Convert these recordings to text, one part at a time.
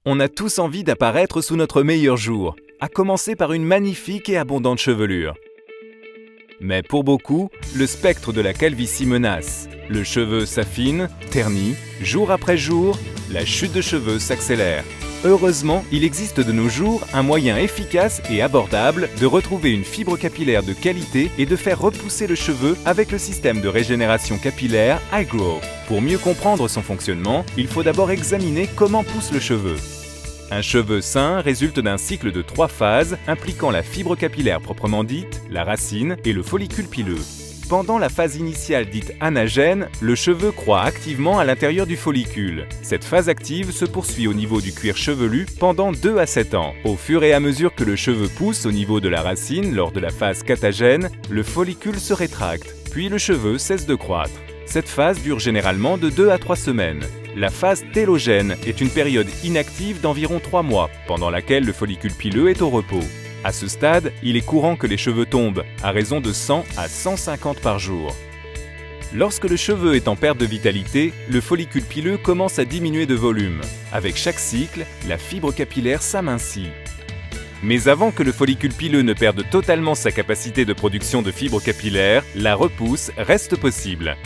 On a tous envie d'apparaître sous notre meilleur jour, à commencer par une magnifique et abondante chevelure. Mais pour beaucoup, le spectre de la calvitie menace. Le cheveu s'affine, ternit, jour après jour, la chute de cheveux s'accélère. Heureusement, il existe de nos jours un moyen efficace et abordable de retrouver une fibre capillaire de qualité et de faire repousser le cheveu avec le système de régénération capillaire iGrow. Pour mieux comprendre son fonctionnement, il faut d'abord examiner comment pousse le cheveu. Un cheveu sain résulte d'un cycle de 3 phases impliquant la fibre capillaire proprement dite, la racine et le follicule pileux. Pendant la phase initiale dite anagène, le cheveu croît activement à l'intérieur du follicule. Cette phase active se poursuit au niveau du cuir chevelu pendant 2 à 7 ans. Au fur et à mesure que le cheveu pousse au niveau de la racine lors de la phase catagène, le follicule se rétracte, puis le cheveu cesse de croître. Cette phase dure généralement de 2 à 3 semaines. La phase télogène est une période inactive d'environ 3 mois, pendant laquelle le follicule pileux est au repos. À ce stade, il est courant que les cheveux tombent, à raison de 100 à 150 par jour. Lorsque le cheveu est en perte de vitalité, le follicule pileux commence à diminuer de volume. Avec chaque cycle, la fibre capillaire s'amincit. Mais avant que le follicule pileux ne perde totalement sa capacité de production de fibres capillaires, la repousse reste possible.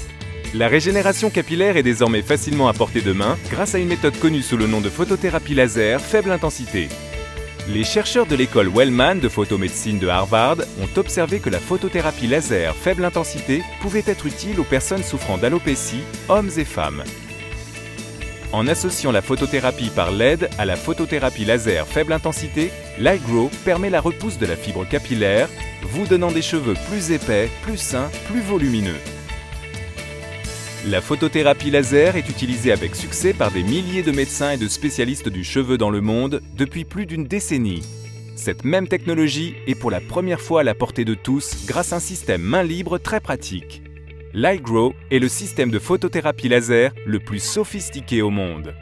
La régénération capillaire est désormais facilement à portée de main grâce à une méthode connue sous le nom de photothérapie laser faible intensité. Les chercheurs de l'école Wellman de photomédecine de Harvard ont observé que la photothérapie laser faible intensité pouvait être utile aux personnes souffrant d'alopécie, hommes et femmes. En associant la photothérapie par LED à la photothérapie laser faible intensité, l'iGrow permet la repousse de la fibre capillaire, vous donnant des cheveux plus épais, plus sains, plus volumineux. La photothérapie laser est utilisée avec succès par des milliers de médecins et de spécialistes du cheveu dans le monde depuis plus d'une décennie. Cette même technologie est pour la première fois à la portée de tous grâce à un système main libre très pratique. l'iGrow est le système de photothérapie laser le plus sophistiqué au monde.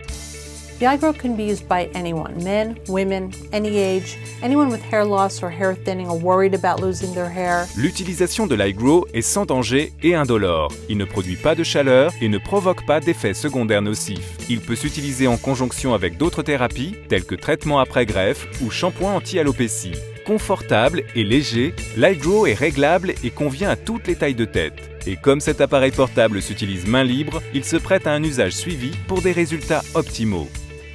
The iGrow can be used by anyone, men, women, any age, anyone with hair loss or hair thinning or worried about losing their hair. L'utilisation de l'iGrow est sans danger et indolore. Il ne produit pas de chaleur et ne provoque pas d'effets secondaires nocifs. Il peut s'utiliser en conjonction avec d'autres thérapies, telles que traitements après greffe ou shampoing anti-alopécie. Confortable et léger, l'iGrow est réglable et convient à toutes les tailles de tête. Et comme cet appareil portable s'utilise main libre, il se prête à un usage suivi pour des résultats optimaux.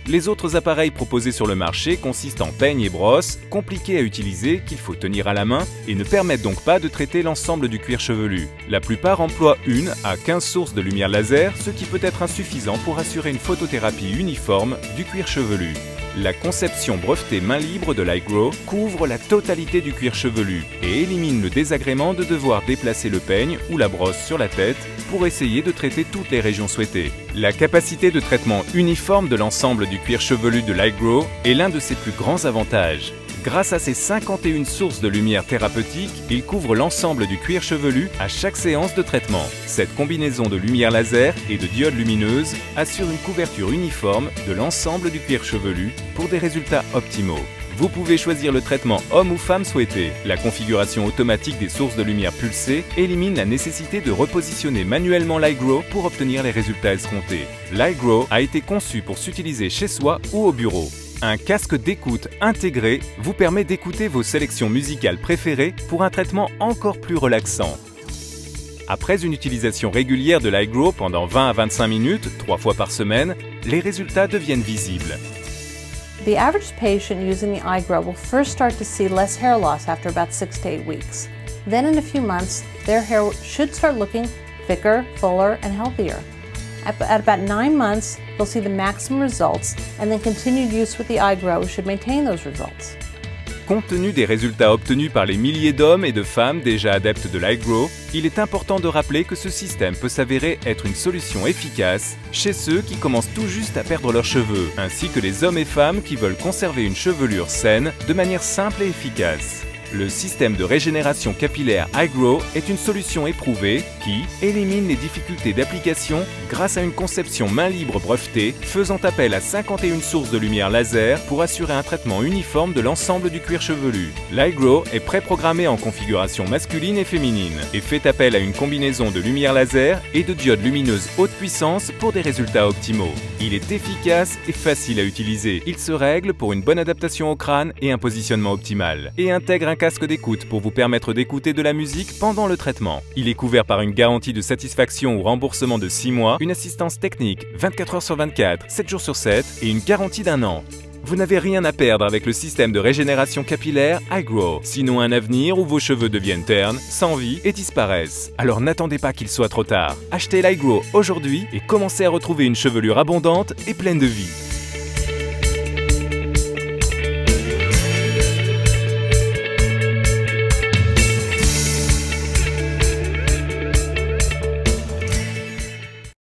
Les autres appareils proposés sur le marché consistent en peignes et brosses, compliqués à utiliser, qu'il faut tenir à la main, et ne permettent donc pas de traiter l'ensemble du cuir chevelu. La plupart emploient 1 à 15 sources de lumière laser, ce qui peut être insuffisant pour assurer une photothérapie uniforme du cuir chevelu. La conception brevetée main libre de l'iGrow couvre la totalité du cuir chevelu et élimine le désagrément de devoir déplacer le peigne ou la brosse sur la tête pour essayer de traiter toutes les régions souhaitées. La capacité de traitement uniforme de l'ensemble du cuir chevelu de l'iGrow est l'un de ses plus grands avantages. Grâce à ses 51 sources de lumière thérapeutique, il couvre l'ensemble du cuir chevelu à chaque séance de traitement. Cette combinaison de lumière laser et de diodes lumineuses assure une couverture uniforme de l'ensemble du cuir chevelu pour des résultats optimaux. Vous pouvez choisir le traitement homme ou femme souhaité. La configuration automatique des sources de lumière pulsées élimine la nécessité de repositionner manuellement l'iGrow pour obtenir les résultats escomptés. l'iGrow a été conçu pour s'utiliser chez soi ou au bureau. Un casque d'écoute intégré vous permet d'écouter vos sélections musicales préférées pour un traitement encore plus relaxant. Après une utilisation régulière de l'iGrow pendant 20 à 25 minutes, 3 fois par semaine, les résultats deviennent visibles. The average patient using the iGrow will first start to see less hair loss after about 6 to 8 weeks. Then in a few months, their hair should start looking thicker, fuller, and healthier. At about 9 months, they'll see the maximum results, and then continued use with the iGrow should maintain those results. Compte tenu des résultats obtenus par les milliers d'hommes et de femmes déjà adeptes de l'iGrow, il est important de rappeler que ce système peut s'avérer être une solution efficace chez ceux qui commencent tout juste à perdre leurs cheveux, ainsi que les hommes et femmes qui veulent conserver une chevelure saine de manière simple et efficace. Le système de régénération capillaire iGrow est une solution éprouvée qui élimine les difficultés d'application grâce à une conception main libre brevetée faisant appel à 51 sources de lumière laser pour assurer un traitement uniforme de l'ensemble du cuir chevelu. L'iGrow est préprogrammé en configuration masculine et féminine et fait appel à une combinaison de lumière laser et de diodes lumineuses haute puissance pour des résultats optimaux. Il est efficace et facile à utiliser. Il se règle pour une bonne adaptation au crâne et un positionnement optimal et intègre un casque d'écoute pour vous permettre d'écouter de la musique pendant le traitement. Il est couvert par une garantie de satisfaction ou remboursement de 6 mois, une assistance technique 24 heures sur 24, 7 jours sur 7 et une garantie d'1 an. Vous n'avez rien à perdre avec le système de régénération capillaire iGrow, sinon un avenir où vos cheveux deviennent ternes, sans vie et disparaissent. Alors n'attendez pas qu'il soit trop tard. Achetez l'iGrow aujourd'hui et commencez à retrouver une chevelure abondante et pleine de vie.